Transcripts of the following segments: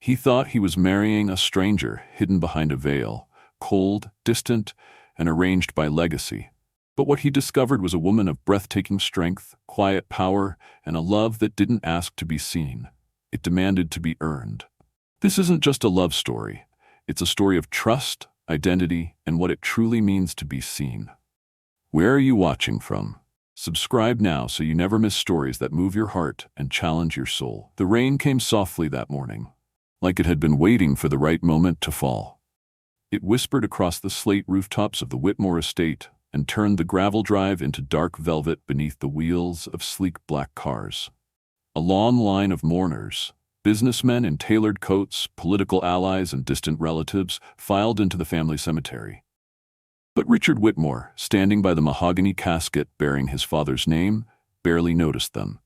He thought he was marrying a stranger hidden behind a veil, cold, distant, and arranged by legacy. But what he discovered was a woman of breathtaking strength, quiet power, and a love that didn't ask to be seen. It demanded to be earned. This isn't just a love story. It's a story of trust, identity, and what it truly means to be seen. Where are you watching from? Subscribe now so you never miss stories that move your heart and challenge your soul. The rain came softly that morning, like it had been waiting for the right moment to fall. It whispered across the slate rooftops of the Whitmore estate and turned the gravel drive into dark velvet beneath the wheels of sleek black cars. A long line of mourners, businessmen in tailored coats, political allies, and distant relatives filed into the family cemetery. But Richard Whitmore, standing by the mahogany casket bearing his father's name, barely noticed them.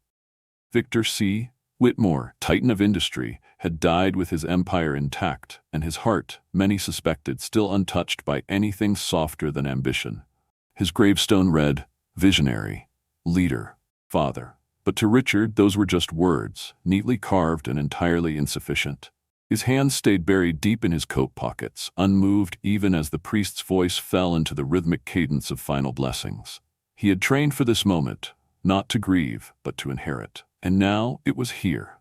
Victor C. Whitmore, titan of industry, had died with his empire intact, and his heart, many suspected, still untouched by anything softer than ambition. His gravestone read, "Visionary, leader, father." But to Richard, those were just words, neatly carved and entirely insufficient. His hands stayed buried deep in his coat pockets, unmoved even as the priest's voice fell into the rhythmic cadence of final blessings. He had trained for this moment, not to grieve, but to inherit. And now it was here.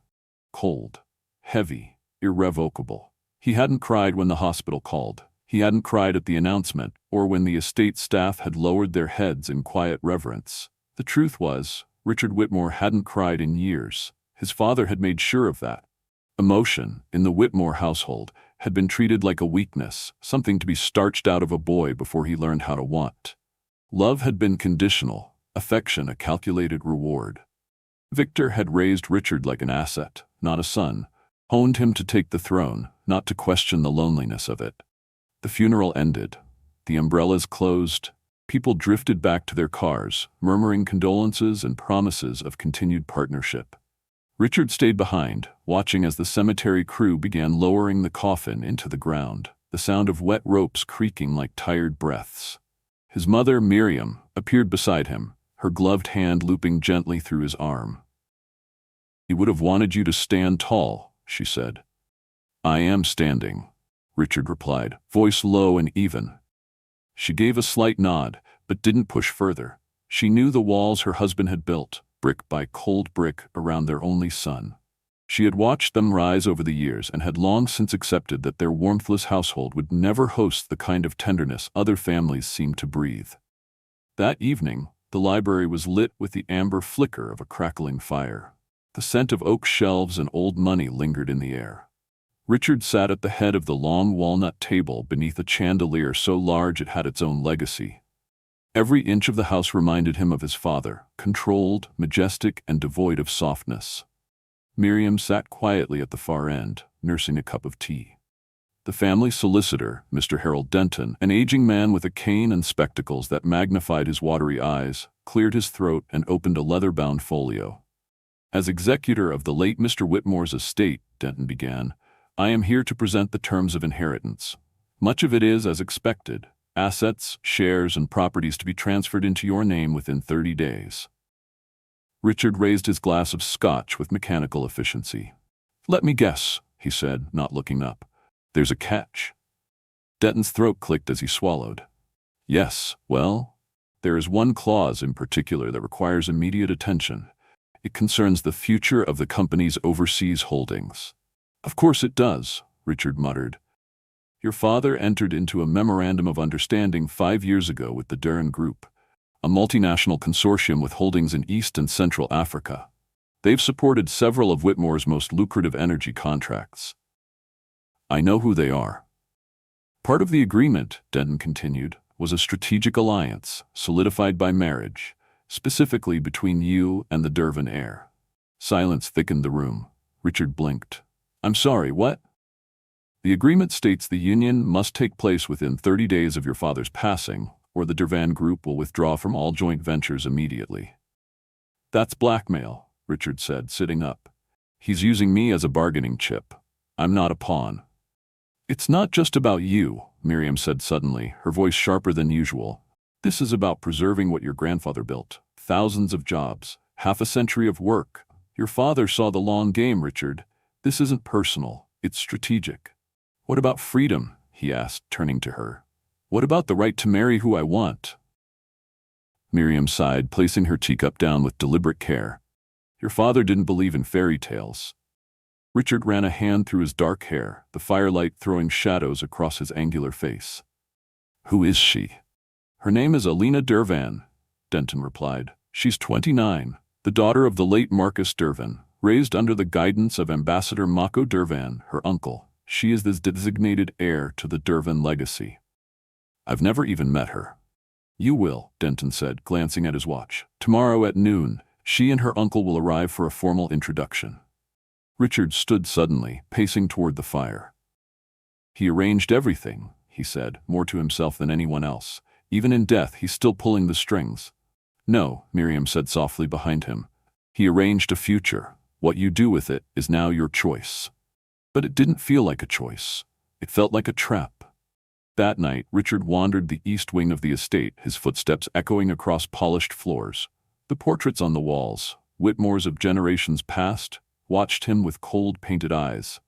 Cold, heavy, irrevocable. He hadn't cried when the hospital called. He hadn't cried at the announcement, or when the estate staff had lowered their heads in quiet reverence. The truth was, Richard Whitmore hadn't cried in years. His father had made sure of that. Emotion, in the Whitmore household, had been treated like a weakness, something to be starched out of a boy before he learned how to want. Love had been conditional, affection a calculated reward. Victor had raised Richard like an asset, not a son, honed him to take the throne, not to question the loneliness of it. The funeral ended. The umbrellas closed. People drifted back to their cars, murmuring condolences and promises of continued partnership. Richard stayed behind, watching as the cemetery crew began lowering the coffin into the ground, the sound of wet ropes creaking like tired breaths. His mother, Miriam, appeared beside him, her gloved hand looping gently through his arm. "He would have wanted you to stand tall," she said. "I am standing," Richard replied, voice low and even. She gave a slight nod, but didn't push further. She knew the walls her husband had built, brick by cold brick, around their only son. She had watched them rise over the years and had long since accepted that their warmthless household would never host the kind of tenderness other families seemed to breathe. That evening, the library was lit with the amber flicker of a crackling fire. The scent of oak shelves and old money lingered in the air. Richard sat at the head of the long walnut table beneath a chandelier so large it had its own legacy. Every inch of the house reminded him of his father, controlled, majestic, and devoid of softness. Miriam sat quietly at the far end, nursing a cup of tea. The family solicitor, Mr. Harold Denton, an aging man with a cane and spectacles that magnified his watery eyes, cleared his throat and opened a leather-bound folio. "As executor of the late Mr. Whitmore's estate," Denton began, "I am here to present the terms of inheritance. Much of it is as expected. Assets, shares, and properties to be transferred into your name within 30 days. Richard raised his glass of scotch with mechanical efficiency. "Let me guess," he said, not looking up. "There's a catch." Denton's throat clicked as he swallowed. "Yes, well, there is one clause in particular that requires immediate attention. It concerns the future of the company's overseas holdings." "Of course it does," Richard muttered. "Your father entered into a memorandum of understanding 5 years ago with the Duran Group, a multinational consortium with holdings in East and Central Africa. They've supported several of Whitmore's most lucrative energy contracts. I know who they are." "Part of the agreement," Denton continued, "was a strategic alliance, solidified by marriage, specifically between you and the Dervan heir." Silence thickened the room. Richard blinked. "I'm sorry, what?" "The agreement states the union must take place within 30 days of your father's passing, or the Dervan Group will withdraw from all joint ventures immediately." "That's blackmail," Richard said, sitting up. "He's using me as a bargaining chip. I'm not a pawn." "It's not just about you," Miriam said suddenly, her voice sharper than usual. "This is about preserving what your grandfather built. Thousands of jobs, half a century of work. Your father saw the long game, Richard. This isn't personal. It's strategic. What about freedom? He asked, turning to her. What about the right to marry who I want? Miriam sighed, placing her teacup down with deliberate care. Your father didn't believe in fairy tales. Richard ran a hand through his dark hair, the firelight throwing shadows across his angular face. Who is she? Her name is Alina Dervan, Denton replied. She's 29, the daughter of the late Marcus Dervan, raised under the guidance of Ambassador Mako Dervan, her uncle. She is the designated heir to the Dervan legacy. I've never even met her. You will, Denton said, glancing at his watch. Tomorrow at noon, she and her uncle will arrive for a formal introduction. Richard stood suddenly, pacing toward the fire. He arranged everything, he said, more to himself than anyone else. Even in death, he's still pulling the strings. No, Miriam said softly behind him. He arranged a future. What you do with it is now your choice. But it didn't feel like a choice. It felt like a trap. That night, Richard wandered the east wing of the estate, his footsteps echoing across polished floors. The portraits on the walls, Whitmores of generations past, watched him with cold, painted eyes.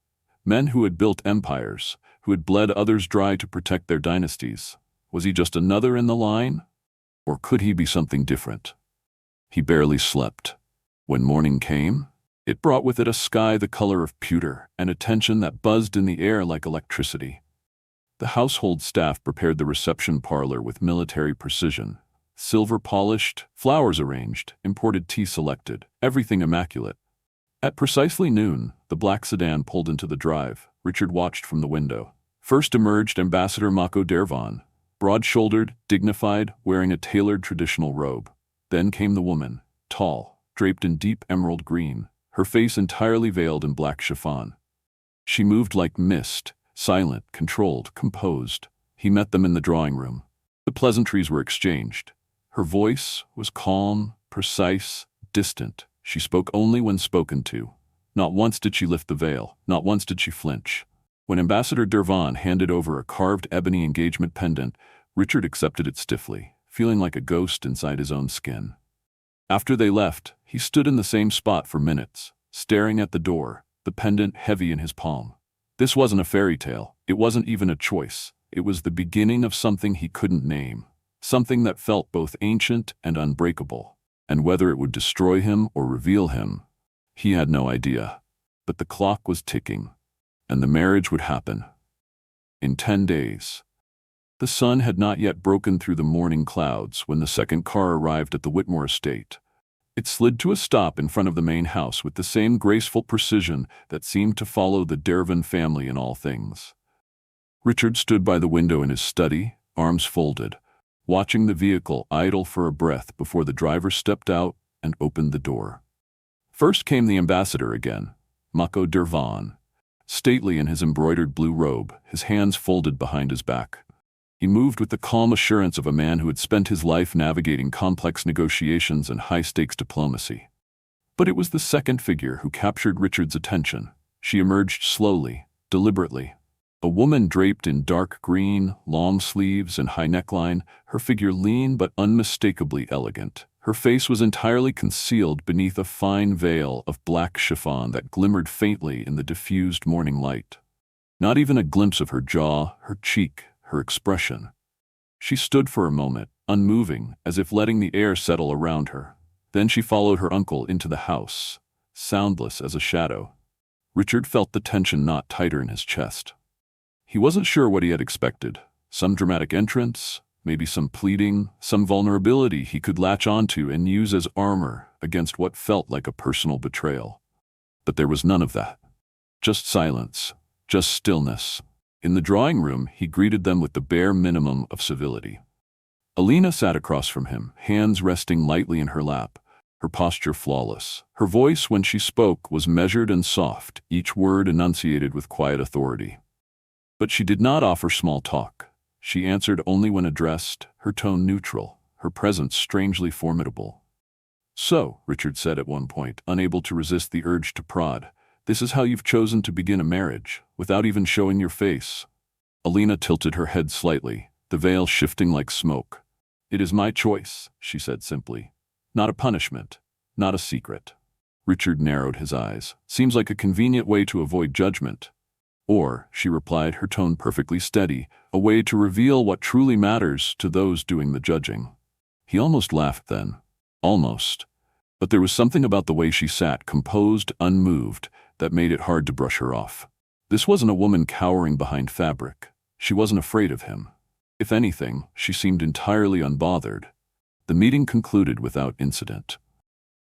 Men who had built empires, who had bled others dry to protect their dynasties. Was he just another in the line? Or could he be something different? He barely slept. When morning came, it brought with it a sky the color of pewter and a tension that buzzed in the air like electricity. The household staff prepared the reception parlor with military precision. Silver polished, flowers arranged, imported tea selected, everything immaculate. At precisely noon, the black sedan pulled into the drive. Richard watched from the window. First emerged Ambassador Mako Dervan, broad-shouldered, dignified, wearing a tailored traditional robe. Then came the woman, tall, draped in deep emerald green, her face entirely veiled in black chiffon. She moved like mist, silent, controlled, composed. He met them in the drawing room. The pleasantries were exchanged. Her voice was calm, precise, distant. She spoke only when spoken to. Not once did she lift the veil. Not once did she flinch. When Ambassador Dervan handed over a carved ebony engagement pendant, Richard accepted it stiffly, feeling like a ghost inside his own skin. After they left, he stood in the same spot for minutes, staring at the door, the pendant heavy in his palm. This wasn't a fairy tale. It wasn't even a choice. It was the beginning of something he couldn't name, something that felt both ancient and unbreakable. And whether it would destroy him or reveal him, he had no idea. But the clock was ticking, and the marriage would happen. In 10 days. The sun had not yet broken through the morning clouds when the second car arrived at the Whitmore estate. It slid to a stop in front of the main house with the same graceful precision that seemed to follow the Dervan family in all things. Richard stood by the window in his study, arms folded, watching the vehicle idle for a breath before the driver stepped out and opened the door. First came the ambassador again, Mako Dervan, stately in his embroidered blue robe, his hands folded behind his back. He moved with the calm assurance of a man who had spent his life navigating complex negotiations and high-stakes diplomacy. But it was the second figure who captured Richard's attention. She emerged slowly, deliberately. A woman draped in dark green, long sleeves and high neckline, her figure lean but unmistakably elegant. Her face was entirely concealed beneath a fine veil of black chiffon that glimmered faintly in the diffused morning light. Not even a glimpse of her jaw, her cheek, her expression. She stood for a moment, unmoving, as if letting the air settle around her. Then she followed her uncle into the house, soundless as a shadow. Richard felt the tension knot tighter in his chest. He wasn't sure what he had expected. Some dramatic entrance, maybe some pleading, some vulnerability he could latch onto and use as armor against what felt like a personal betrayal. But there was none of that. Just silence, just stillness. In the drawing room, he greeted them with the bare minimum of civility. Alina sat across from him, hands resting lightly in her lap, her posture flawless. Her voice, when she spoke, was measured and soft, each word enunciated with quiet authority. But she did not offer small talk. She answered only when addressed, her tone neutral, her presence strangely formidable. "So," Richard said at one point, unable to resist the urge to prod, "this is how you've chosen to begin a marriage, without even showing your face." Alina tilted her head slightly, the veil shifting like smoke. "It is my choice," she said simply. "Not a punishment, not a secret." Richard narrowed his eyes. "Seems like a convenient way to avoid judgment." Or, she replied, her tone perfectly steady, a way to reveal what truly matters to those doing the judging. He almost laughed then. Almost. But there was something about the way she sat, composed, unmoved, that made it hard to brush her off. This wasn't a woman cowering behind fabric. She wasn't afraid of him. If anything, she seemed entirely unbothered. The meeting concluded without incident.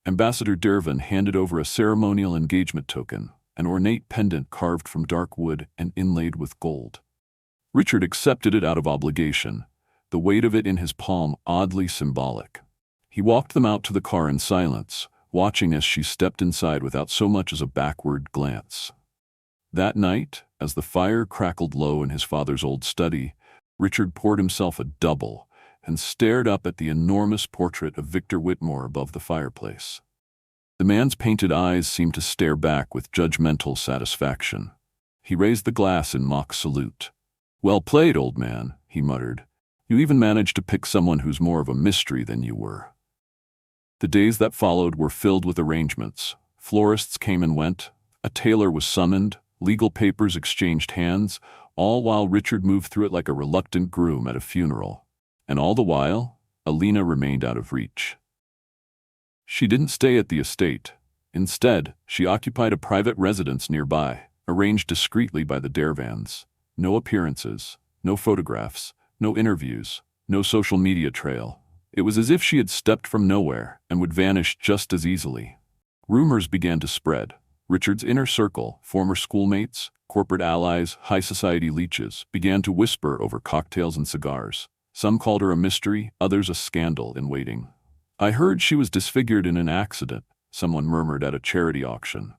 Ambassador Dervin handed over a ceremonial engagement token, an ornate pendant carved from dark wood and inlaid with gold. Richard accepted it out of obligation, the weight of it in his palm oddly symbolic. He walked them out to the car in silence, watching as she stepped inside without so much as a backward glance. That night, as the fire crackled low in his father's old study, Richard poured himself a double and stared up at the enormous portrait of Victor Whitmore above the fireplace. The man's painted eyes seemed to stare back with judgmental satisfaction. He raised the glass in mock salute. "Well played, old man," he muttered. "You even managed to pick someone who's more of a mystery than you were." The days that followed were filled with arrangements. Florists came and went, a tailor was summoned, legal papers exchanged hands, all while Richard moved through it like a reluctant groom at a funeral. And all the while, Alina remained out of reach. She didn't stay at the estate. Instead, she occupied a private residence nearby, arranged discreetly by the Dervans. No appearances, no photographs, no interviews, no social media trail. It was as if she had stepped from nowhere and would vanish just as easily. Rumors began to spread. Richard's inner circle, former schoolmates, corporate allies, high society leeches, began to whisper over cocktails and cigars. Some called her a mystery, others a scandal in waiting. "I heard she was disfigured in an accident," someone murmured at a charity auction.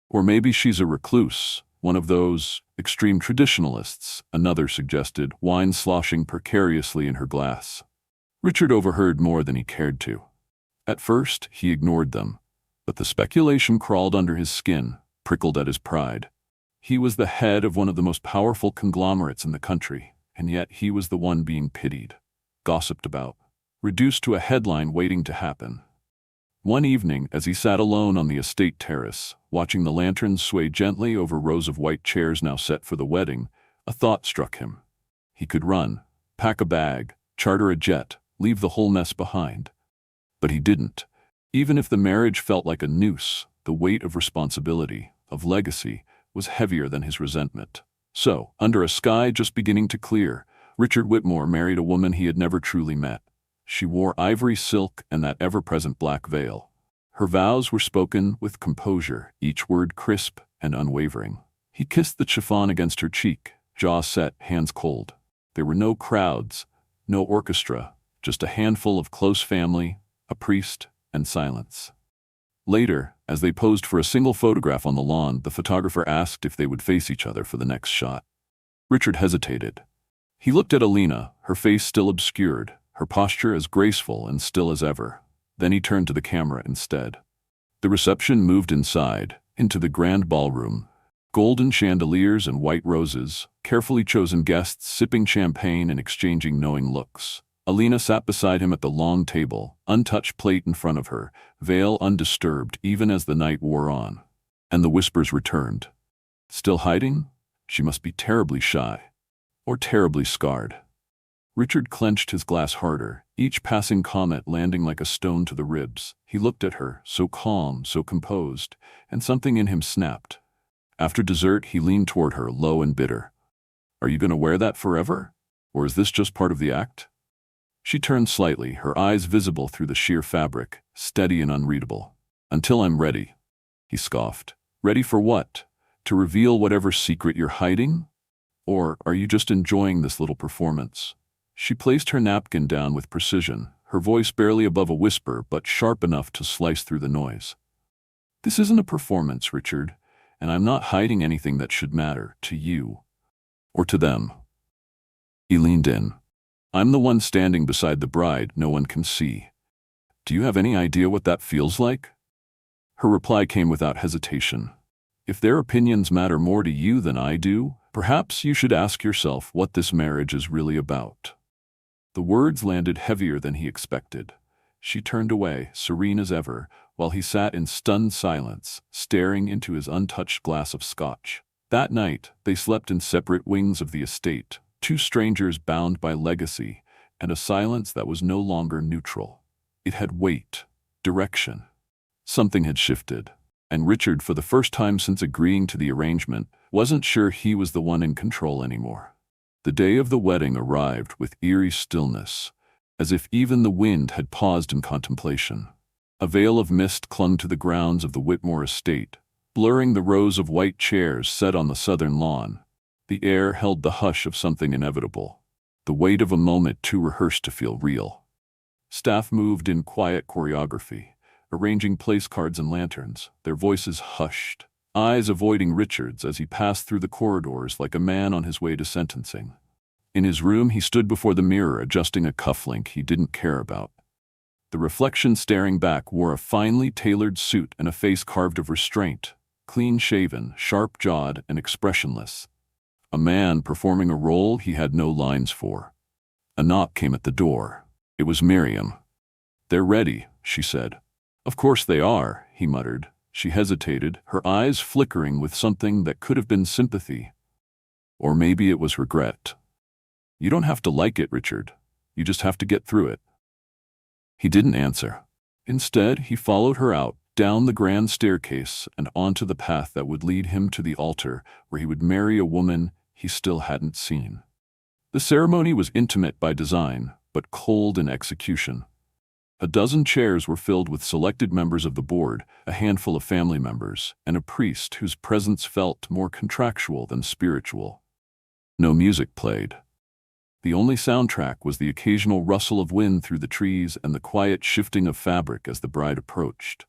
"Or maybe she's a recluse, one of those extreme traditionalists," another suggested, wine sloshing precariously in her glass. Richard overheard more than he cared to. At first, he ignored them, but the speculation crawled under his skin, prickled at his pride. He was the head of one of the most powerful conglomerates in the country, and yet he was the one being pitied, gossiped about, reduced to a headline waiting to happen. One evening, as he sat alone on the estate terrace, watching the lanterns sway gently over rows of white chairs now set for the wedding, a thought struck him. He could run, pack a bag, charter a jet, leave the whole mess behind. But he didn't. Even if the marriage felt like a noose, the weight of responsibility, of legacy, was heavier than his resentment. So, under a sky just beginning to clear, Richard Whitmore married a woman he had never truly met. She wore ivory silk and that ever-present black veil. Her vows were spoken with composure, each word crisp and unwavering. He kissed the chiffon against her cheek, jaw set, hands cold. There were no crowds, no orchestra, just a handful of close family, a priest, and silence. Later, as they posed for a single photograph on the lawn, the photographer asked if they would face each other for the next shot. Richard hesitated. He looked at Alina, her face still obscured, her posture as graceful and still as ever. Then he turned to the camera instead. The reception moved inside, into the grand ballroom. Golden chandeliers and white roses, carefully chosen guests sipping champagne and exchanging knowing looks. Alina sat beside him at the long table, untouched plate in front of her, veil undisturbed even as the night wore on. And the whispers returned. Still hiding? She must be terribly shy. Or terribly scarred. Richard clenched his glass harder, each passing comment landing like a stone to the ribs. He looked at her, so calm, so composed, and something in him snapped. After dessert, he leaned toward her, low and bitter. "Are you going to wear that forever? Or is this just part of the act?" She turned slightly, her eyes visible through the sheer fabric, steady and unreadable. "Until I'm ready," he scoffed. "Ready for what? To reveal whatever secret you're hiding? Or are you just enjoying this little performance?" She placed her napkin down with precision, her voice barely above a whisper but sharp enough to slice through the noise. "This isn't a performance, Richard, and I'm not hiding anything that should matter to you. Or to them." He leaned in. "I'm the one standing beside the bride no one can see. Do you have any idea what that feels like?" Her reply came without hesitation. "If their opinions matter more to you than I do, perhaps you should ask yourself what this marriage is really about." The words landed heavier than he expected. She turned away, serene as ever, while he sat in stunned silence, staring into his untouched glass of scotch. That night, they slept in separate wings of the estate, two strangers bound by legacy, and a silence that was no longer neutral. It had weight, direction. Something had shifted, and Richard, for the first time since agreeing to the arrangement, wasn't sure he was the one in control anymore. The day of the wedding arrived with eerie stillness, as if even the wind had paused in contemplation. A veil of mist clung to the grounds of the Whitmore estate, blurring the rows of white chairs set on the southern lawn. The air held the hush of something inevitable, the weight of a moment too rehearsed to feel real. Staff moved in quiet choreography, arranging place cards and lanterns, their voices hushed, eyes avoiding Richard's as he passed through the corridors like a man on his way to sentencing. In his room, he stood before the mirror adjusting a cufflink he didn't care about. The reflection staring back wore a finely tailored suit and a face carved of restraint, clean-shaven, sharp-jawed, and expressionless. A man performing a role he had no lines for. A knock came at the door. It was Miriam. "They're ready," she said. "Of course they are," he muttered. She hesitated, her eyes flickering with something that could have been sympathy. Or maybe it was regret. "You don't have to like it, Richard. You just have to get through it." He didn't answer. Instead, he followed her out, down the grand staircase and onto the path that would lead him to the altar where he would marry a woman he still hadn't seen. The ceremony was intimate by design, but cold in execution. A dozen chairs were filled with selected members of the board, a handful of family members, and a priest whose presence felt more contractual than spiritual. No music played. The only soundtrack was the occasional rustle of wind through the trees and the quiet shifting of fabric as the bride approached.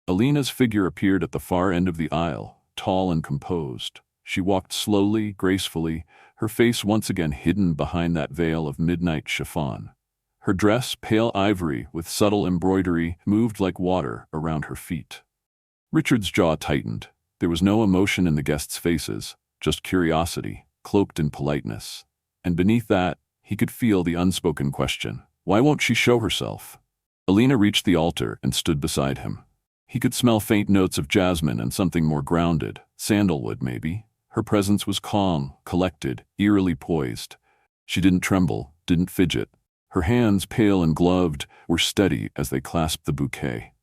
Alina's figure appeared at the far end of the aisle, tall and composed. She walked slowly, gracefully, her face once again hidden behind that veil of midnight chiffon. Her dress, pale ivory with subtle embroidery, moved like water around her feet. Richard's jaw tightened. There was no emotion in the guests' faces, just curiosity, cloaked in politeness. And beneath that, he could feel the unspoken question. Why won't she show herself? Alina reached the altar and stood beside him. He could smell faint notes of jasmine and something more grounded, sandalwood maybe. Her presence was calm, collected, eerily poised. She didn't tremble, didn't fidget. Her hands, pale and gloved, were steady as they clasped the bouquet.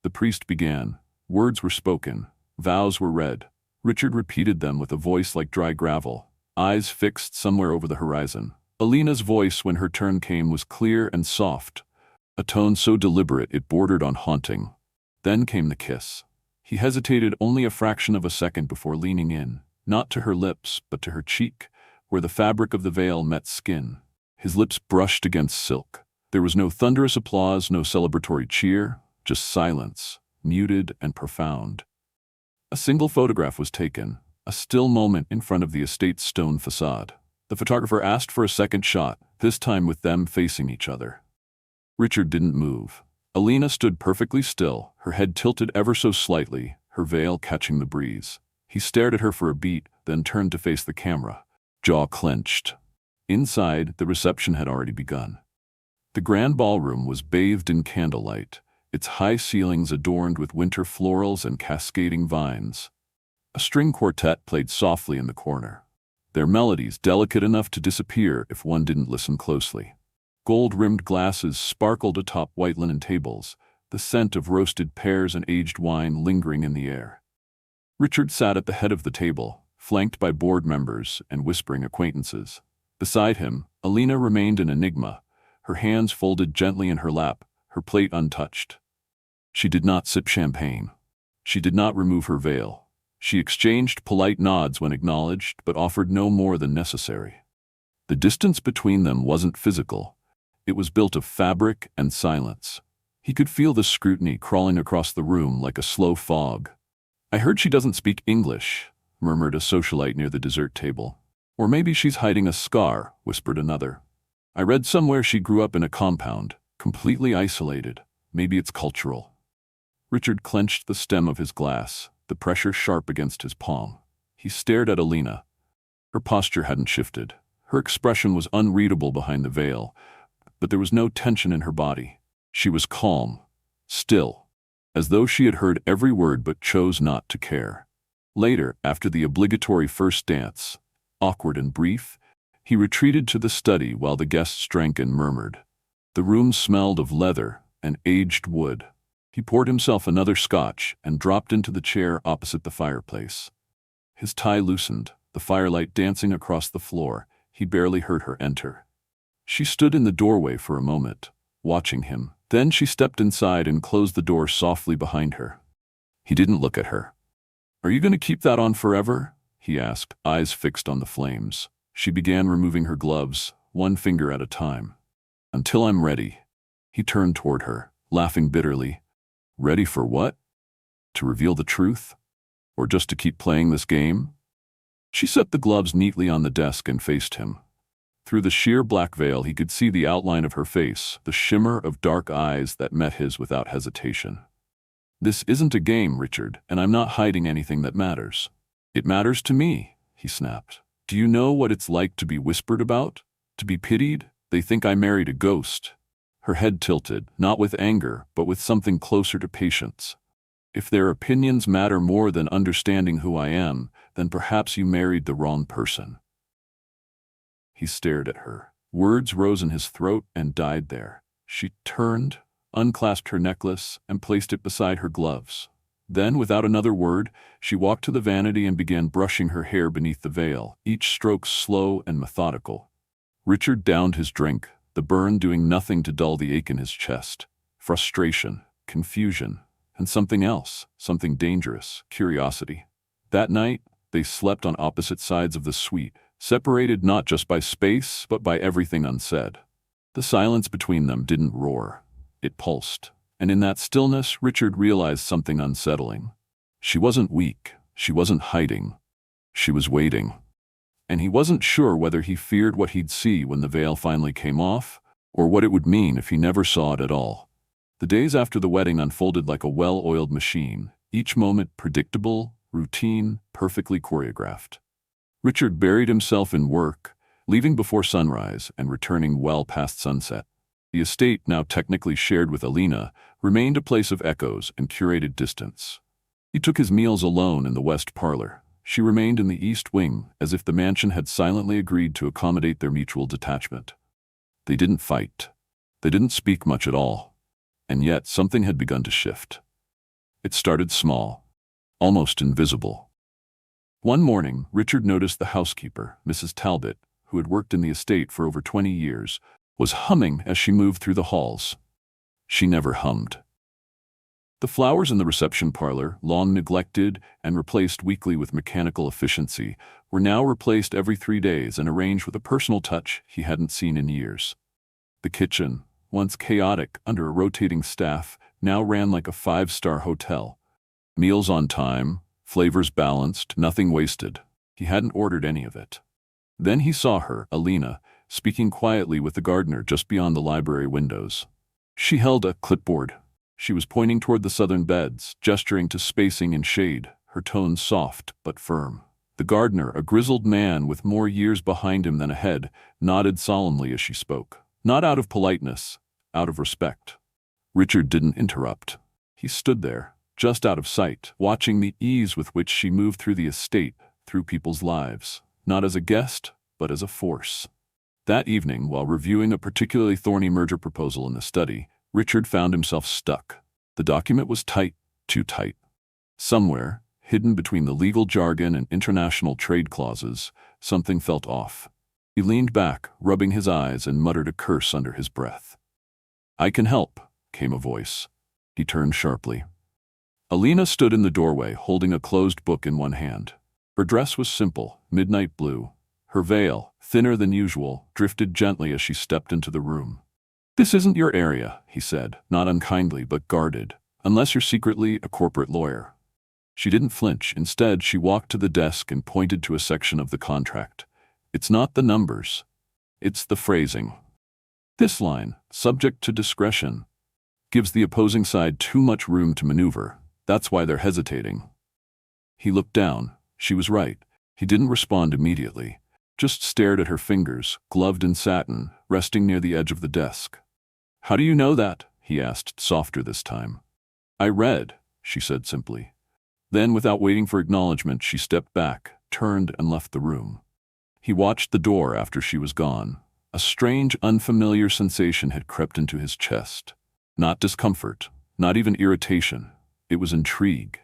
The priest began. Words were spoken. Vows were read. Richard repeated them with a voice like dry gravel, eyes fixed somewhere over the horizon. Alina's voice, when her turn came, was clear and soft, a tone so deliberate it bordered on haunting. Then came the kiss. He hesitated only a fraction of a second before leaning in, not to her lips, but to her cheek, where the fabric of the veil met skin. His lips brushed against silk. There was no thunderous applause, no celebratory cheer, just silence, muted and profound. A single photograph was taken, a still moment in front of the estate's stone facade. The photographer asked for a second shot, this time with them facing each other. Richard didn't move. Alina stood perfectly still, her head tilted ever so slightly, her veil catching the breeze. He stared at her for a beat, then turned to face the camera, jaw clenched. Inside, the reception had already begun. The grand ballroom was bathed in candlelight, its high ceilings adorned with winter florals and cascading vines. A string quartet played softly in the corner, their melodies delicate enough to disappear if one didn't listen closely. Gold-rimmed glasses sparkled atop white linen tables, the scent of roasted pears and aged wine lingering in the air. Richard sat at the head of the table, flanked by board members and whispering acquaintances. Beside him, Alina remained an enigma, her hands folded gently in her lap, her plate untouched. She did not sip champagne. She did not remove her veil. She exchanged polite nods when acknowledged, but offered no more than necessary. The distance between them wasn't physical. It was built of fabric and silence. He could feel the scrutiny crawling across the room like a slow fog. "I heard she doesn't speak English," murmured a socialite near the dessert table. "Or maybe she's hiding a scar," whispered another. "I read somewhere she grew up in a compound, completely isolated. Maybe it's cultural." Richard clenched the stem of his glass, the pressure sharp against his palm. He stared at Alina. Her posture hadn't shifted. Her expression was unreadable behind the veil, but there was no tension in her body. She was calm, still, as though she had heard every word but chose not to care. Later, after the obligatory first dance, awkward and brief, he retreated to the study while the guests drank and murmured. The room smelled of leather and aged wood. He poured himself another scotch and dropped into the chair opposite the fireplace. His tie loosened, the firelight dancing across the floor. He barely heard her enter. She stood in the doorway for a moment, watching him. Then she stepped inside and closed the door softly behind her. He didn't look at her. "Are you going to keep that on forever?" he asked, eyes fixed on the flames. She began removing her gloves, one finger at a time. "Until I'm ready." He turned toward her, laughing bitterly. "Ready for what? To reveal the truth? Or just to keep playing this game?" She set the gloves neatly on the desk and faced him. Through the sheer black veil he could see the outline of her face, the shimmer of dark eyes that met his without hesitation. "This isn't a game, Richard, and I'm not hiding anything that matters." "It matters to me," he snapped. "Do you know what it's like to be whispered about? To be pitied? They think I married a ghost." Her head tilted, not with anger, but with something closer to patience. "If their opinions matter more than understanding who I am, then perhaps you married the wrong person." He stared at her. Words rose in his throat and died there. She turned, unclasped her necklace, and placed it beside her gloves. Then, without another word, she walked to the vanity and began brushing her hair beneath the veil, each stroke slow and methodical. Richard downed his drink, the burn doing nothing to dull the ache in his chest. Frustration, confusion, and something else, something dangerous, curiosity. That night, they slept on opposite sides of the suite, separated not just by space, but by everything unsaid. The silence between them didn't roar. It pulsed. And in that stillness, Richard realized something unsettling. She wasn't weak. She wasn't hiding. She was waiting. And he wasn't sure whether he feared what he'd see when the veil finally came off, or what it would mean if he never saw it at all. The days after the wedding unfolded like a well-oiled machine, each moment predictable, routine, perfectly choreographed. Richard buried himself in work, leaving before sunrise and returning well past sunset. The estate, now technically shared with Alina, remained a place of echoes and curated distance. He took his meals alone in the west parlor. She remained in the east wing, as if the mansion had silently agreed to accommodate their mutual detachment. They didn't fight. They didn't speak much at all. And yet something had begun to shift. It started small, almost invisible. One morning, Richard noticed the housekeeper, Mrs. Talbot, who had worked in the estate for over 20 years, was humming as she moved through the halls. She never hummed. The flowers in the reception parlor, long neglected and replaced weekly with mechanical efficiency, were now replaced every 3 days and arranged with a personal touch he hadn't seen in years. The kitchen, once chaotic under a rotating staff, now ran like a 5-star hotel. Meals on time, flavors balanced, nothing wasted. He hadn't ordered any of it. Then he saw her, Alina, speaking quietly with the gardener just beyond the library windows. She held a clipboard. She was pointing toward the southern beds, gesturing to spacing and shade, her tone soft but firm. The gardener, a grizzled man with more years behind him than ahead, nodded solemnly as she spoke. Not out of politeness, out of respect. Richard didn't interrupt. He stood there, just out of sight, watching the ease with which she moved through the estate, through people's lives, not as a guest, but as a force. That evening, while reviewing a particularly thorny merger proposal in the study, Richard found himself stuck. The document was tight, too tight. Somewhere, hidden between the legal jargon and international trade clauses, something felt off. He leaned back, rubbing his eyes, and muttered a curse under his breath. "I can help," came a voice. He turned sharply. Alina stood in the doorway, holding a closed book in one hand. Her dress was simple, midnight blue. Her veil, thinner than usual, drifted gently as she stepped into the room. "This isn't your area," he said, not unkindly but guarded, "unless you're secretly a corporate lawyer." She didn't flinch. Instead, she walked to the desk and pointed to a section of the contract. "It's not the numbers. It's the phrasing. This line, subject to discretion, gives the opposing side too much room to maneuver. That's why they're hesitating." He looked down. She was right. He didn't respond immediately, just stared at her fingers, gloved in satin, resting near the edge of the desk. "How do you know that?" he asked, softer this time. "I read," she said simply. Then, without waiting for acknowledgement, she stepped back, turned, and left the room. He watched the door after she was gone. A strange, unfamiliar sensation had crept into his chest. Not discomfort, not even irritation. It was intrigue.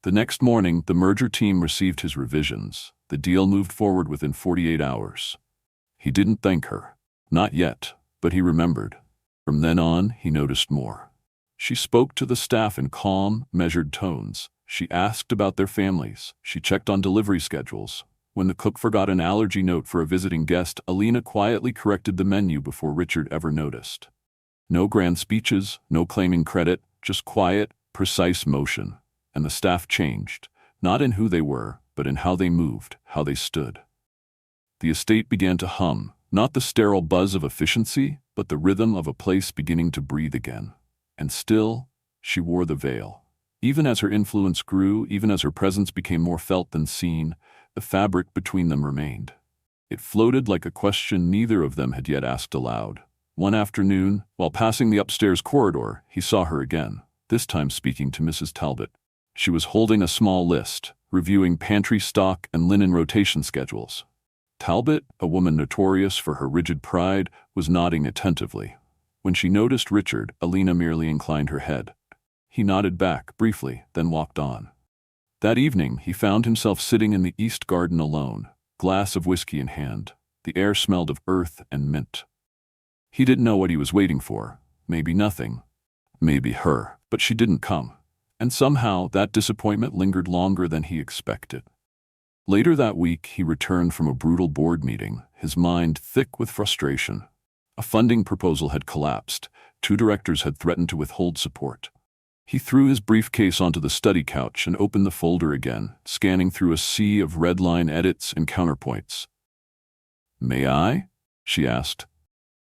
The next morning, the merger team received his revisions. The deal moved forward within 48 hours. He didn't thank her. Not yet, but he remembered. From then on, he noticed more. She spoke to the staff in calm, measured tones. She asked about their families. She checked on delivery schedules. When the cook forgot an allergy note for a visiting guest, Alina quietly corrected the menu before Richard ever noticed. No grand speeches, no claiming credit, just quiet, precise motion. And the staff changed, not in who they were, but in how they moved, how they stood. The estate began to hum, not the sterile buzz of efficiency, but the rhythm of a place beginning to breathe again. And still, she wore the veil. Even as her influence grew, even as her presence became more felt than seen, the fabric between them remained. It floated like a question neither of them had yet asked aloud. One afternoon, while passing the upstairs corridor, he saw her again, this time speaking to Mrs. Talbot. She was holding a small list, reviewing pantry stock and linen rotation schedules. Talbot, a woman notorious for her rigid pride, was nodding attentively. When she noticed Richard, Alina merely inclined her head. He nodded back briefly, then walked on. That evening, he found himself sitting in the east garden alone, glass of whiskey in hand. The air smelled of earth and mint. He didn't know what he was waiting for. Maybe nothing. Maybe her. But she didn't come. And somehow, that disappointment lingered longer than he expected. Later that week, he returned from a brutal board meeting, his mind thick with frustration. A funding proposal had collapsed. 2 directors had threatened to withhold support. He threw his briefcase onto the study couch and opened the folder again, scanning through a sea of red line edits and counterpoints. "May I?" she asked.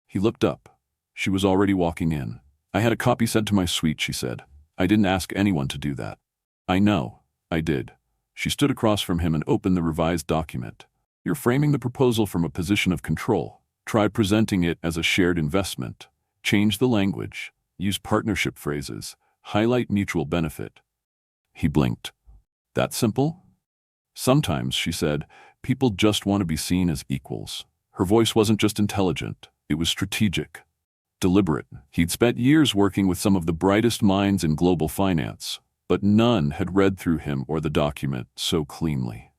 He looked up. She was already walking in. "I had a copy sent to my suite," she said. "I didn't ask anyone to do that." "I know. I did." She stood across from him and opened the revised document. "You're framing the proposal from a position of control. Try presenting it as a shared investment. Change the language. Use partnership phrases. Highlight mutual benefit." He blinked. "That simple?" "Sometimes," she said, "people just want to be seen as equals." Her voice wasn't just intelligent, it was strategic, deliberate. He'd spent years working with some of the brightest minds in global finance, but none had read through him or the document so cleanly.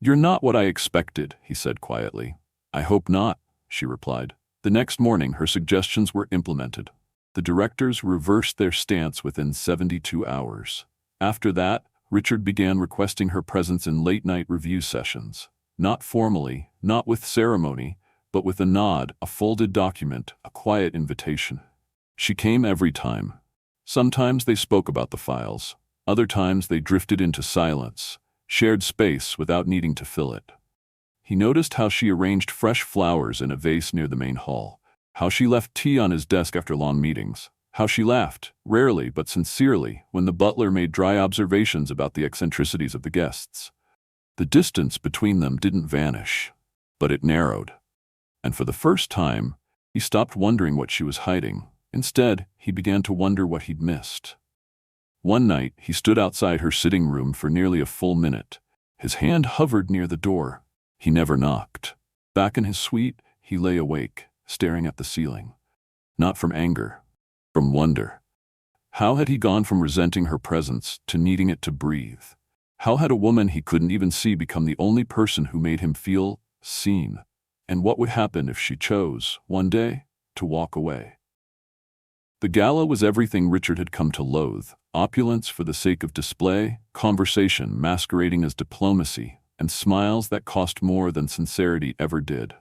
"You're not what I expected," he said quietly. "I hope not," she replied. The next morning, her suggestions were implemented. The directors reversed their stance within 72 hours. After that, Richard began requesting her presence in late-night review sessions. Not formally, not with ceremony, but with a nod, a folded document, a quiet invitation. She came every time. Sometimes they spoke about the files. Other times they drifted into silence, shared space without needing to fill it. He noticed how she arranged fresh flowers in a vase near the main hall. How she left tea on his desk after long meetings. How she laughed, rarely but sincerely, when the butler made dry observations about the eccentricities of the guests. The distance between them didn't vanish, but it narrowed. And for the first time, he stopped wondering what she was hiding. Instead, he began to wonder what he'd missed. One night, he stood outside her sitting room for nearly a full minute. His hand hovered near the door. He never knocked. Back in his suite, he lay awake, staring at the ceiling. Not from anger, from wonder. How had he gone from resenting her presence to needing it to breathe? How had a woman he couldn't even see become the only person who made him feel seen? And what would happen if she chose, one day, to walk away? The gala was everything Richard had come to loathe. Opulence for the sake of display, conversation masquerading as diplomacy, and smiles that cost more than sincerity ever did.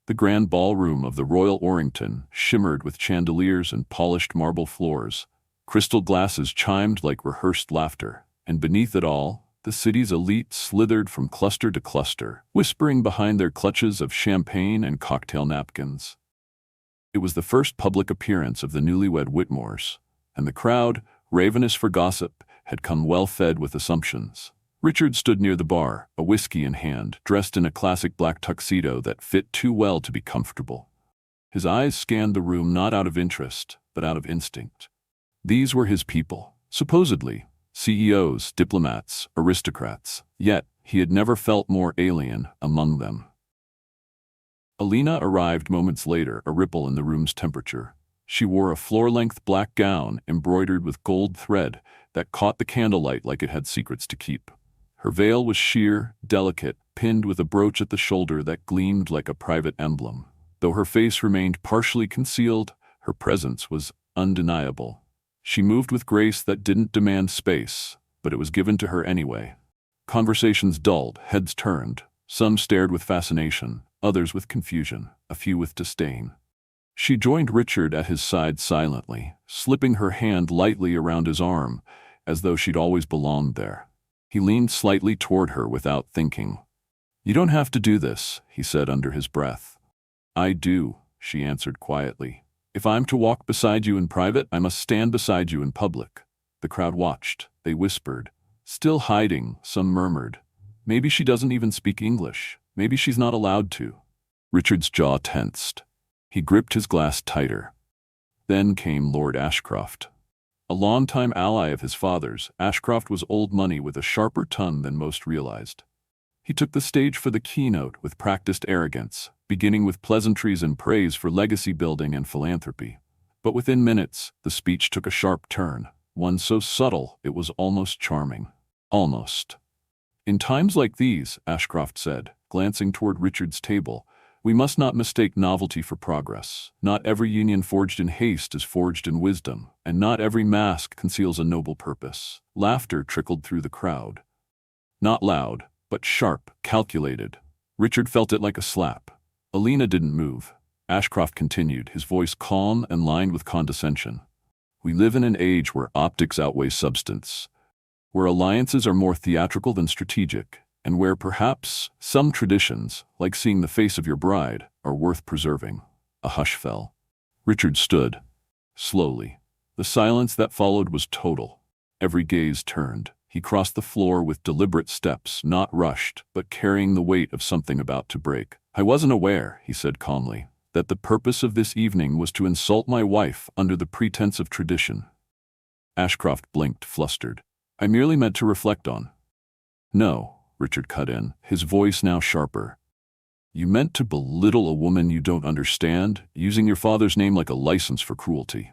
The grand ballroom of the Royal Orrington shimmered with chandeliers and polished marble floors. Crystal glasses chimed like rehearsed laughter, and beneath it all, the city's elite slithered from cluster to cluster, whispering behind their clutches of champagne and cocktail napkins. It was the first public appearance of the newlywed Whitmores, and the crowd, ravenous for gossip, had come well-fed with assumptions. Richard stood near the bar, a whiskey in hand, dressed in a classic black tuxedo that fit too well to be comfortable. His eyes scanned the room not out of interest, but out of instinct. These were his people, supposedly, CEOs, diplomats, aristocrats. Yet, he had never felt more alien among them. Alina arrived moments later, a ripple in the room's temperature. She wore a floor-length black gown embroidered with gold thread that caught the candlelight like it had secrets to keep. Her veil was sheer, delicate, pinned with a brooch at the shoulder that gleamed like a private emblem. Though her face remained partially concealed, her presence was undeniable. She moved with grace that didn't demand space, but it was given to her anyway. Conversations dulled, heads turned. Some stared with fascination, others with confusion, a few with disdain. She joined Richard at his side silently, slipping her hand lightly around his arm, as though she'd always belonged there. He leaned slightly toward her without thinking. "You don't have to do this," he said under his breath. "I do," she answered quietly. "If I'm to walk beside you in private, I must stand beside you in public." The crowd watched. They whispered. Still hiding, some murmured. "Maybe she doesn't even speak English. Maybe she's not allowed to." Richard's jaw tensed. He gripped his glass tighter. Then came Lord Ashcroft. A longtime ally of his father's, Ashcroft was old money with a sharper tongue than most realized. He took the stage for the keynote with practiced arrogance, beginning with pleasantries and praise for legacy building and philanthropy. But within minutes, the speech took a sharp turn, one so subtle it was almost charming. Almost. "In times like these," Ashcroft said, glancing toward Richard's table, "we must not mistake novelty for progress. Not every union forged in haste is forged in wisdom, and not every mask conceals a noble purpose." Laughter trickled through the crowd. Not loud, but sharp, calculated. Richard felt it like a slap. Alina didn't move. Ashcroft continued, his voice calm and lined with condescension. "We live in an age where optics outweigh substance, where alliances are more theatrical than strategic, and where perhaps some traditions, like seeing the face of your bride, are worth preserving." A hush fell. Richard stood. Slowly. The silence that followed was total. Every gaze turned. He crossed the floor with deliberate steps, not rushed, but carrying the weight of something about to break. "I wasn't aware," he said calmly, "that the purpose of this evening was to insult my wife under the pretense of tradition." Ashcroft blinked, flustered. "I merely meant to reflect on—" "No," Richard cut in, his voice now sharper. "You meant to belittle a woman you don't understand, using your father's name like a license for cruelty."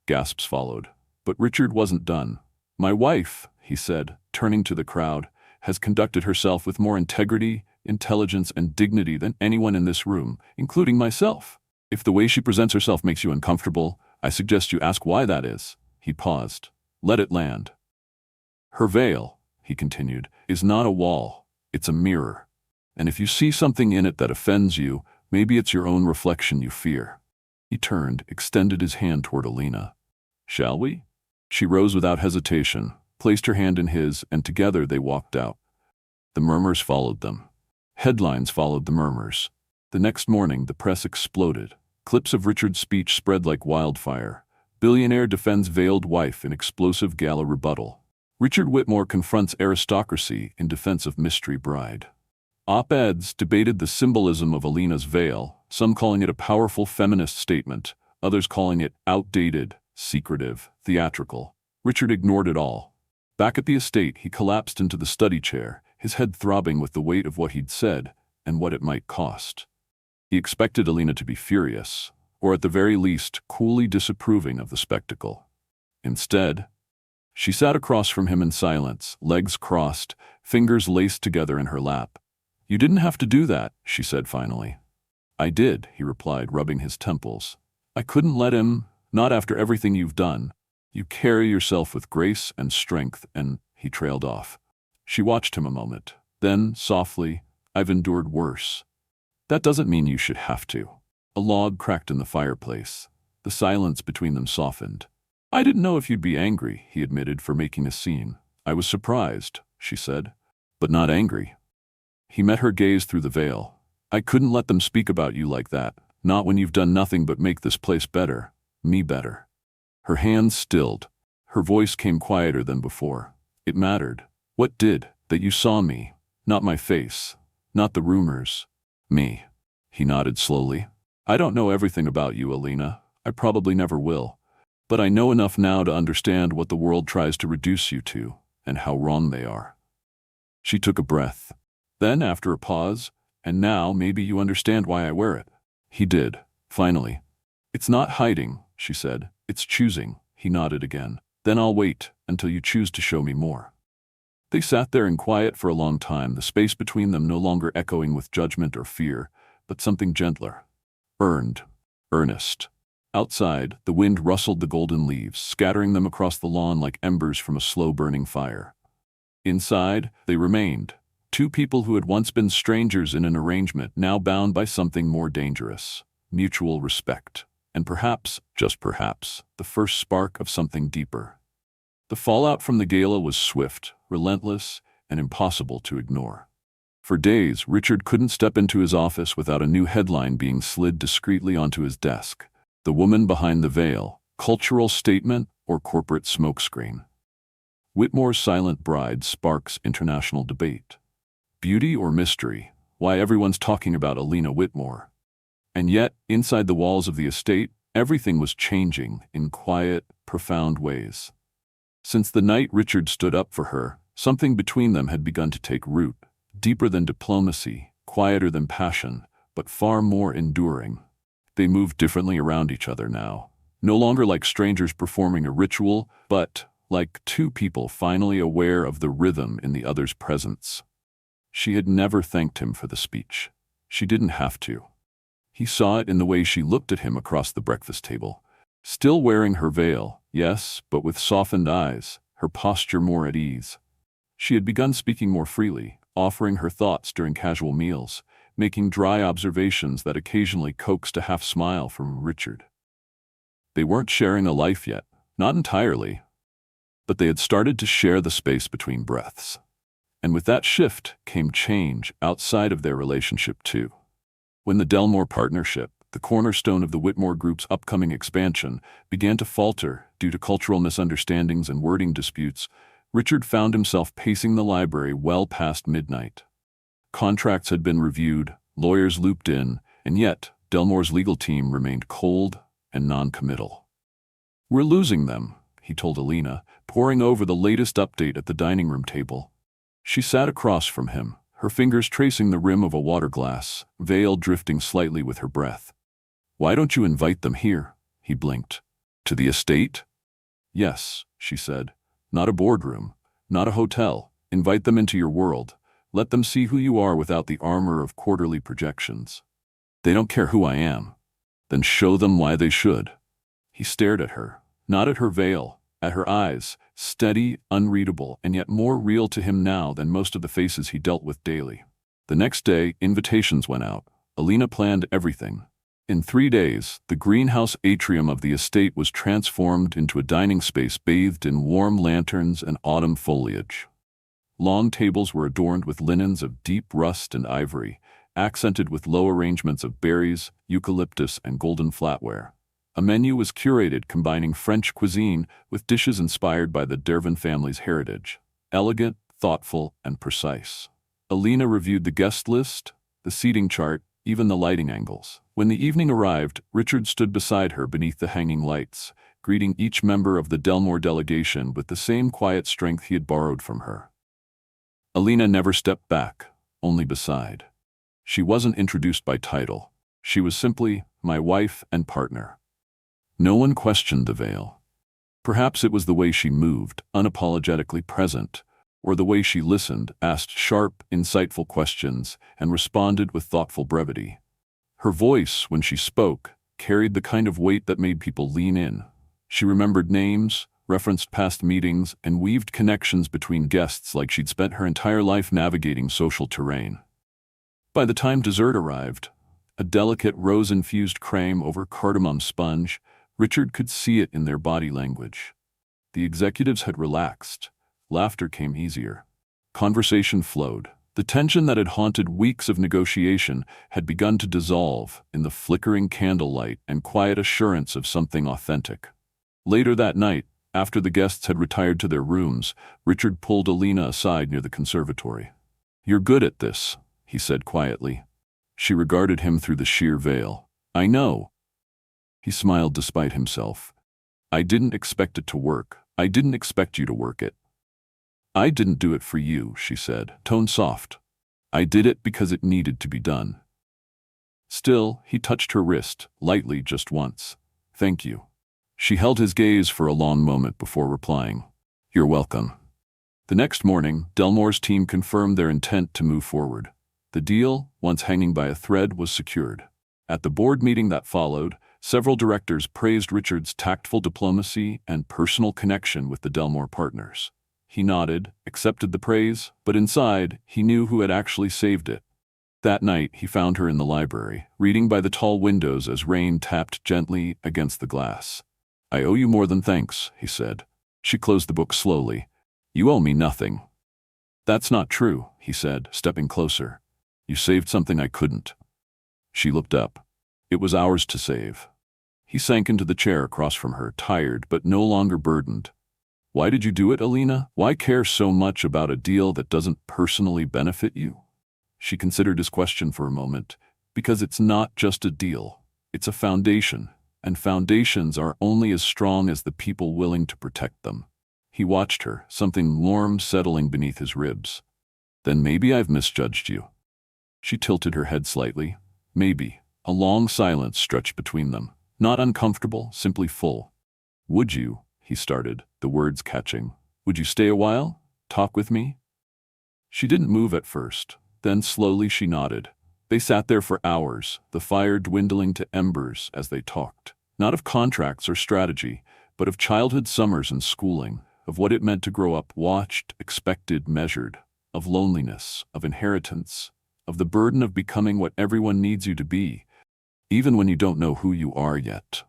Gasps followed. But Richard wasn't done. "My wife," he said, turning to the crowd, "has conducted herself with more integrity, intelligence, and dignity than anyone in this room, including myself. If the way she presents herself makes you uncomfortable, I suggest you ask why that is." He paused. "Let it land. Her veil," he continued, "is not a wall, it's a mirror. And if you see something in it that offends you, maybe it's your own reflection you fear." He turned, extended his hand toward Alina. "Shall we?" She rose without hesitation, placed her hand in his, and together they walked out. The murmurs followed them. Headlines followed the murmurs. The next morning, the press exploded. Clips of Richard's speech spread like wildfire. Billionaire defends veiled wife in explosive gala rebuttal. Richard Whitmore confronts aristocracy in defense of mystery bride. Op-eds debated the symbolism of Alina's veil, some calling it a powerful feminist statement, others calling it outdated, secretive, theatrical. Richard ignored it all. Back at the estate, he collapsed into the study chair, his head throbbing with the weight of what he'd said and what it might cost. He expected Alina to be furious, or at the very least, coolly disapproving of the spectacle. Instead, she sat across from him in silence, legs crossed, fingers laced together in her lap. "You didn't have to do that," she said finally. "I did," he replied, rubbing his temples. "I couldn't let him, not after everything you've done. You carry yourself with grace and strength," and he trailed off. She watched him a moment. Then, softly, "I've endured worse." "That doesn't mean you should have to." A log cracked in the fireplace. The silence between them softened. "I didn't know if you'd be angry," he admitted, "for making a scene." "I was surprised," she said, "but not angry." He met her gaze through the veil. "I couldn't let them speak about you like that, not when you've done nothing but make this place better, me better." Her hands stilled. Her voice came quieter than before. "It mattered." "What did?" "That you saw me. Not my face. Not the rumors. Me." He nodded slowly. "I don't know everything about you, Alina. I probably never will. But I know enough now to understand what the world tries to reduce you to. and how wrong they are. She took a breath. Then, after a pause, "And now maybe you understand why I wear it." He did, finally. "It's not hiding," she said. "It's choosing." He nodded again. "Then I'll wait until you choose to show me more." They sat there in quiet for a long time, the space between them no longer echoing with judgment or fear, but something gentler. Earnest. Outside, the wind rustled the golden leaves, scattering them across the lawn like embers from a slow-burning fire. Inside, they remained, two people who had once been strangers in an arrangement, now bound by something more dangerous: mutual respect, and perhaps, just perhaps, the first spark of something deeper. The fallout from the gala was swift, relentless, and impossible to ignore. For days, Richard couldn't step into his office without a new headline being slid discreetly onto his desk: "The Woman Behind the Veil, Cultural Statement or Corporate Smokescreen." Whitmore's Silent Bride sparks international debate. Beauty or mystery? Why everyone's talking about Alina Whitmore. And yet, inside the walls of the estate, everything was changing in quiet, profound ways. Since the night Richard stood up for her, something between them had begun to take root, deeper than diplomacy, quieter than passion, but far more enduring. They moved differently around each other now, no longer like strangers performing a ritual, but like two people finally aware of the rhythm in the other's presence. She had never thanked him for the speech. She didn't have to. He saw it in the way she looked at him across the breakfast table. Still wearing her veil, yes, but with softened eyes, her posture more at ease. She had begun speaking more freely, offering her thoughts during casual meals, making dry observations that occasionally coaxed a half-smile from Richard. They weren't sharing a life yet, not entirely, but they had started to share the space between breaths. And with that shift came change outside of their relationship too. When the Delmore partnership, the cornerstone of the Whitmore Group's upcoming expansion, began to falter due to cultural misunderstandings and wording disputes, Richard found himself pacing the library well past midnight. Contracts had been reviewed, lawyers looped in, and yet Delmore's legal team remained cold and non-committal. "We're losing them," he told Alina, poring over the latest update at the dining room table. She sat across from him, her fingers tracing the rim of a water glass, veil drifting slightly with her breath. "Why don't you invite them here?" He blinked. "To the estate?" "Yes," she said. "Not a boardroom, not a hotel. Invite them into your world. Let them see who you are without the armor of quarterly projections." "They don't care who I am." "Then show them why they should." He stared at her, not at her veil, at her eyes, steady, unreadable, and yet more real to him now than most of the faces he dealt with daily. The next day, invitations went out. Alina planned everything. In 3 days, the greenhouse atrium of the estate was transformed into a dining space bathed in warm lanterns and autumn foliage. Long tables were adorned with linens of deep rust and ivory, accented with low arrangements of berries, eucalyptus, and golden flatware. A menu was curated combining French cuisine with dishes inspired by the Dervin family's heritage. Elegant, thoughtful, and precise. Alina reviewed the guest list, the seating chart, even the lighting angles. When the evening arrived, Richard stood beside her beneath the hanging lights, greeting each member of the Delmore delegation with the same quiet strength he had borrowed from her. Alina never stepped back, only beside. She wasn't introduced by title. She was simply my wife and partner. No one questioned the veil. Perhaps it was the way she moved, unapologetically present, or the way she listened, asked sharp, insightful questions, and responded with thoughtful brevity. Her voice, when she spoke, carried the kind of weight that made people lean in. She remembered names, referenced past meetings, and weaved connections between guests like she'd spent her entire life navigating social terrain. By the time dessert arrived, a delicate rose-infused creme over cardamom sponge, Richard could see it in their body language. The executives had relaxed. Laughter came easier. Conversation flowed. The tension that had haunted weeks of negotiation had begun to dissolve in the flickering candlelight and quiet assurance of something authentic. Later that night, after the guests had retired to their rooms, Richard pulled Alina aside near the conservatory. "You're good at this," he said quietly. She regarded him through the sheer veil. "I know." He smiled despite himself. "I didn't expect it to work. I didn't expect you to work it." I didn't do it for you, she said, tone soft. I did it because it needed to be done. Still, he touched her wrist, lightly just once. Thank you. She held his gaze for a long moment before replying. You're welcome. The next morning, Delmore's team confirmed their intent to move forward. The deal, once hanging by a thread, was secured. At the board meeting that followed, several directors praised Richard's tactful diplomacy and personal connection with the Delmore partners. He nodded, accepted the praise, but inside, he knew who had actually saved it. That night, he found her in the library, reading by the tall windows as rain tapped gently against the glass. I owe you more than thanks, he said. She closed the book slowly. You owe me nothing. That's not true, he said, stepping closer. You saved something I couldn't. She looked up. It was ours to save. He sank into the chair across from her, tired but no longer burdened. Why did you do it, Alina? Why care so much about a deal that doesn't personally benefit you? She considered his question for a moment. Because it's not just a deal. It's a foundation, and foundations are only as strong as the people willing to protect them. He watched her, something warm settling beneath his ribs. Then maybe I've misjudged you. She tilted her head slightly. Maybe. A long silence stretched between them. Not uncomfortable, simply full. Would you, he started, the words catching. Would you stay a while? Talk with me? She didn't move at first. Then slowly she nodded. They sat there for hours, the fire dwindling to embers as they talked. Not of contracts or strategy, but of childhood summers and schooling, of what it meant to grow up watched, expected, measured, of loneliness, of inheritance, of the burden of becoming what everyone needs you to be, even when you don't know who you are yet.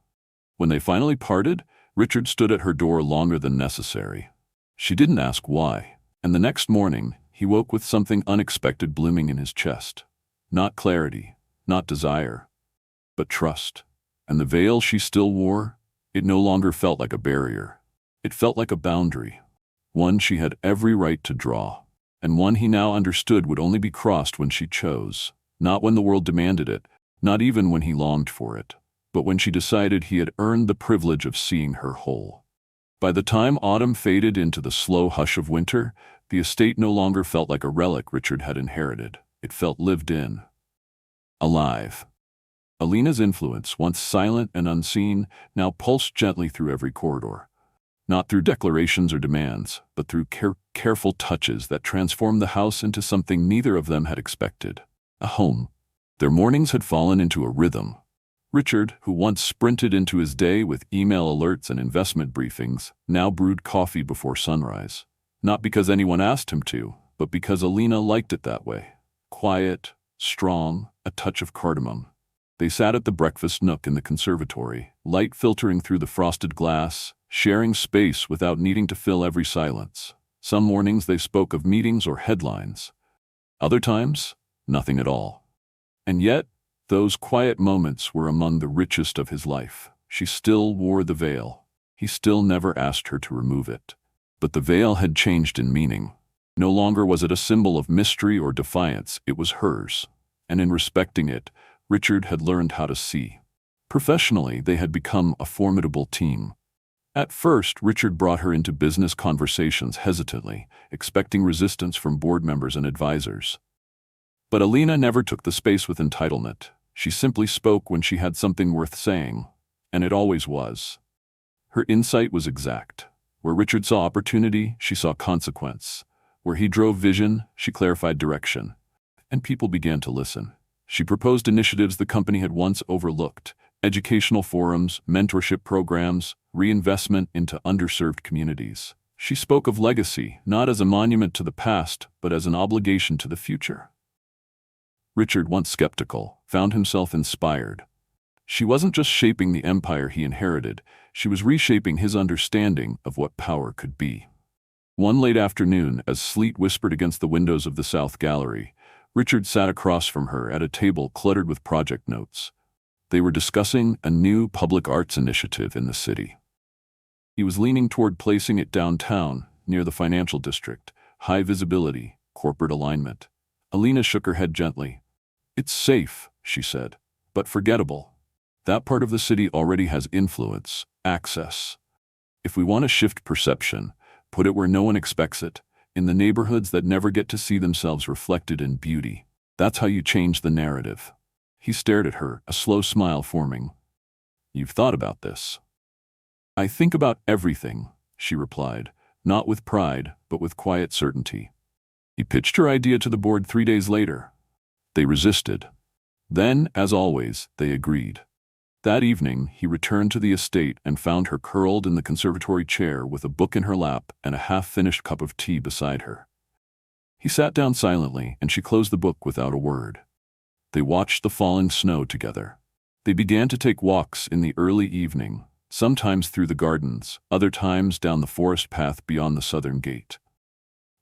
When they finally parted, Richard stood at her door longer than necessary. She didn't ask why, and the next morning, he woke with something unexpected blooming in his chest. Not clarity, not desire, but trust. And the veil she still wore, it no longer felt like a barrier. It felt like a boundary, one she had every right to draw, and one he now understood would only be crossed when she chose, not when the world demanded it, not even when he longed for it, but when she decided he had earned the privilege of seeing her whole. By the time autumn faded into the slow hush of winter, the estate no longer felt like a relic Richard had inherited. It felt lived in. Alive. Alina's influence, once silent and unseen, now pulsed gently through every corridor. Not through declarations or demands, but through careful touches that transformed the house into something neither of them had expected. A home. Their mornings had fallen into a rhythm. Richard, who once sprinted into his day with email alerts and investment briefings, now brewed coffee before sunrise. Not because anyone asked him to, but because Alina liked it that way. Quiet, strong, a touch of cardamom. They sat at the breakfast nook in the conservatory, light filtering through the frosted glass, sharing space without needing to fill every silence. Some mornings they spoke of meetings or headlines. Other times, nothing at all. And yet, those quiet moments were among the richest of his life. She still wore the veil. He still never asked her to remove it. But the veil had changed in meaning. No longer was it a symbol of mystery or defiance, it was hers. And in respecting it, Richard had learned how to see. Professionally, they had become a formidable team. At first, Richard brought her into business conversations hesitantly, expecting resistance from board members and advisors. But Alina never took the space with entitlement. She simply spoke when she had something worth saying, and it always was. Her insight was exact. Where Richard saw opportunity, she saw consequence. Where he drove vision, she clarified direction. And people began to listen. She proposed initiatives the company had once overlooked: educational forums, mentorship programs, reinvestment into underserved communities. She spoke of legacy, not as a monument to the past, but as an obligation to the future. Richard, once skeptical, found himself inspired. She wasn't just shaping the empire he inherited, she was reshaping his understanding of what power could be. One late afternoon, as sleet whispered against the windows of the South Gallery, Richard sat across from her at a table cluttered with project notes. They were discussing a new public arts initiative in the city. He was leaning toward placing it downtown, near the financial district, high visibility, corporate alignment. Alina shook her head gently. It's safe, she said, but forgettable. That part of the city already has influence, access. If we want to shift perception, put it where no one expects it, in the neighborhoods that never get to see themselves reflected in beauty. That's how you change the narrative. He stared at her, a slow smile forming. You've thought about this. I think about everything, she replied, not with pride, but with quiet certainty. He pitched her idea to the board 3 days later. They resisted. Then, as always, they agreed. That evening, he returned to the estate and found her curled in the conservatory chair with a book in her lap and a half-finished cup of tea beside her. He sat down silently, and she closed the book without a word. They watched the falling snow together. They began to take walks in the early evening, sometimes through the gardens, other times down the forest path beyond the southern gate.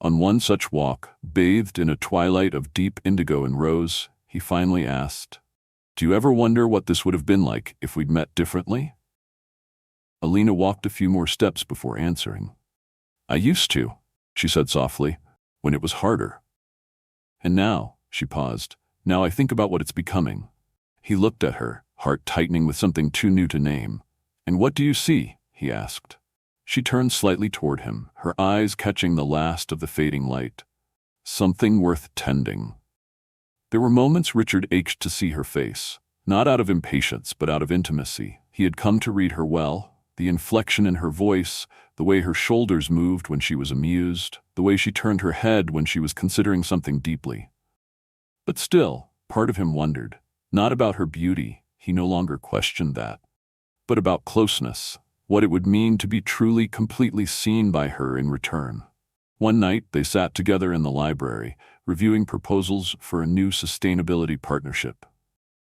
On one such walk, bathed in a twilight of deep indigo and rose, he finally asked, "Do you ever wonder what this would have been like if we'd met differently?" Alina walked a few more steps before answering. "I used to," she said softly, "when it was harder. And now," she paused, "now I think about what it's becoming." He looked at her, heart tightening with something too new to name. "And what do you see?" he asked. She turned slightly toward him, her eyes catching the last of the fading light. "Something worth tending." There were moments Richard ached to see her face, not out of impatience but out of intimacy. He had come to read her well, the inflection in her voice, the way her shoulders moved when she was amused, the way she turned her head when she was considering something deeply. But still, part of him wondered, not about her beauty, he no longer questioned that, but about closeness, what it would mean to be truly, completely seen by her in return. One night, they sat together in the library, reviewing proposals for a new sustainability partnership.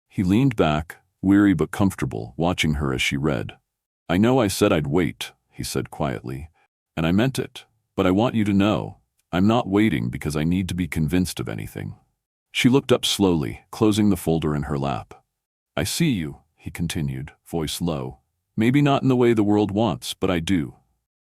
He leaned back, weary but comfortable, watching her as she read. "I know I said I'd wait," he said quietly, "and I meant it, but I want you to know, I'm not waiting because I need to be convinced of anything." She looked up slowly, closing the folder in her lap. "I see you," he continued, voice low. "Maybe not in the way the world wants, but I do.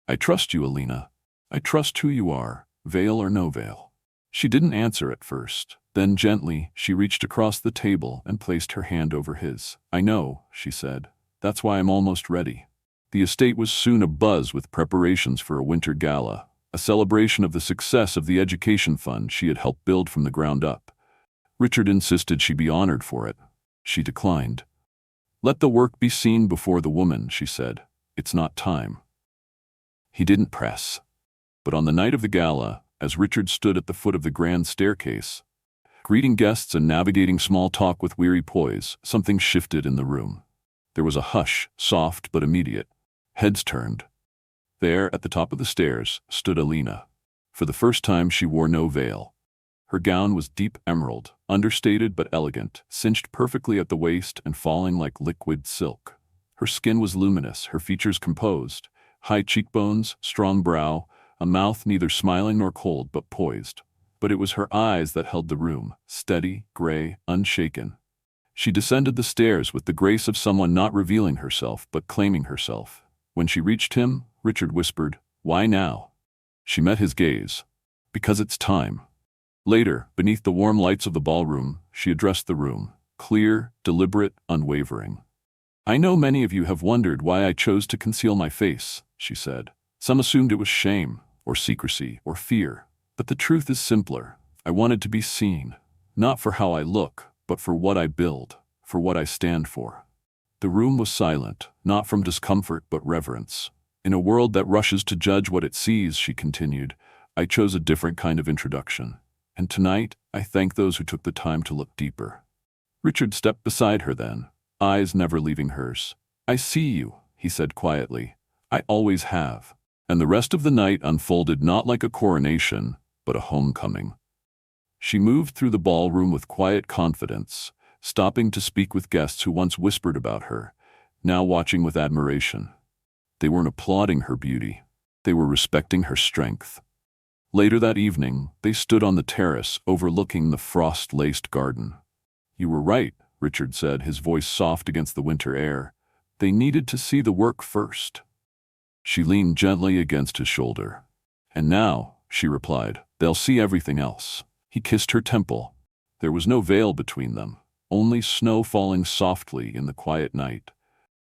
I trust you, Alina. I trust who you are, veil or no veil." She didn't answer at first. Then gently, she reached across the table and placed her hand over his. "I know," she said. "That's why I'm almost ready." The estate was soon abuzz with preparations for a winter gala, a celebration of the success of the education fund she had helped build from the ground up. Richard insisted she be honored for it. She declined. "Let the work be seen before the woman," she said. "It's not time." He didn't press. But on the night of the gala, as Richard stood at the foot of the grand staircase, greeting guests and navigating small talk with weary poise, something shifted in the room. There was a hush, soft but immediate. Heads turned. There, at the top of the stairs, stood Alina. For the first time, she wore no veil. Her gown was deep emerald, understated but elegant, cinched perfectly at the waist and falling like liquid silk. Her skin was luminous, her features composed, high cheekbones, strong brow, a mouth neither smiling nor cold but poised. But it was her eyes that held the room, steady, gray, unshaken. She descended the stairs with the grace of someone not revealing herself but claiming herself. When she reached him, Richard whispered, "Why now?" She met his gaze. "Because it's time." Later, beneath the warm lights of the ballroom, she addressed the room, clear, deliberate, unwavering. "I know many of you have wondered why I chose to conceal my face," she said. "Some assumed it was shame, or secrecy, or fear. But the truth is simpler. I wanted to be seen, not for how I look, but for what I build, for what I stand for." The room was silent, not from discomfort but reverence. "In a world that rushes to judge what it sees," she continued, "I chose a different kind of introduction. And tonight, I thank those who took the time to look deeper." Richard stepped beside her then, eyes never leaving hers. "I see you," he said quietly. "I always have." And the rest of the night unfolded not like a coronation, but a homecoming. She moved through the ballroom with quiet confidence, stopping to speak with guests who once whispered about her, now watching with admiration. They weren't applauding her beauty. They were respecting her strength. Later that evening, they stood on the terrace overlooking the frost-laced garden. "You were right," Richard said, his voice soft against the winter air. "They needed to see the work first." She leaned gently against his shoulder. "And now," she replied, "they'll see everything else." He kissed her temple. There was no veil between them, only snow falling softly in the quiet night.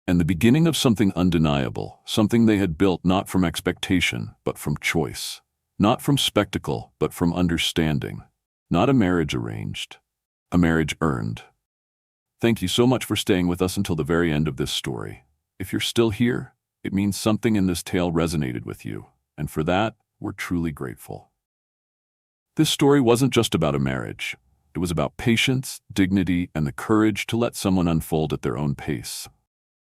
And the beginning of something undeniable, something they had built not from expectation, but from choice. Not from spectacle, but from understanding. Not a marriage arranged, a marriage earned. Thank you so much for staying with us until the very end of this story. If you're still here, it means something in this tale resonated with you, and for that, we're truly grateful. This story wasn't just about a marriage. It was about patience, dignity, and the courage to let someone unfold at their own pace.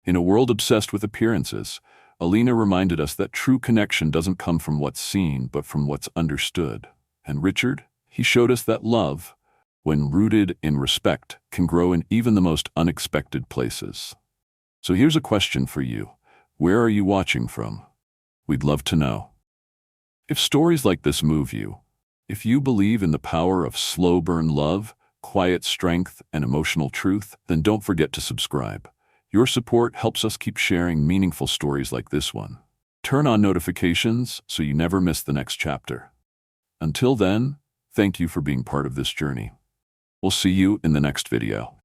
In a world obsessed with appearances, Alina reminded us that true connection doesn't come from what's seen, but from what's understood. And Richard, he showed us that love, when rooted in respect, can grow in even the most unexpected places. So here's a question for you. Where are you watching from? We'd love to know. If stories like this move you, if you believe in the power of slow-burn love, quiet strength, and emotional truth, then don't forget to subscribe. Your support helps us keep sharing meaningful stories like this one. Turn on notifications so you never miss the next chapter. Until then, thank you for being part of this journey. We'll see you in the next video.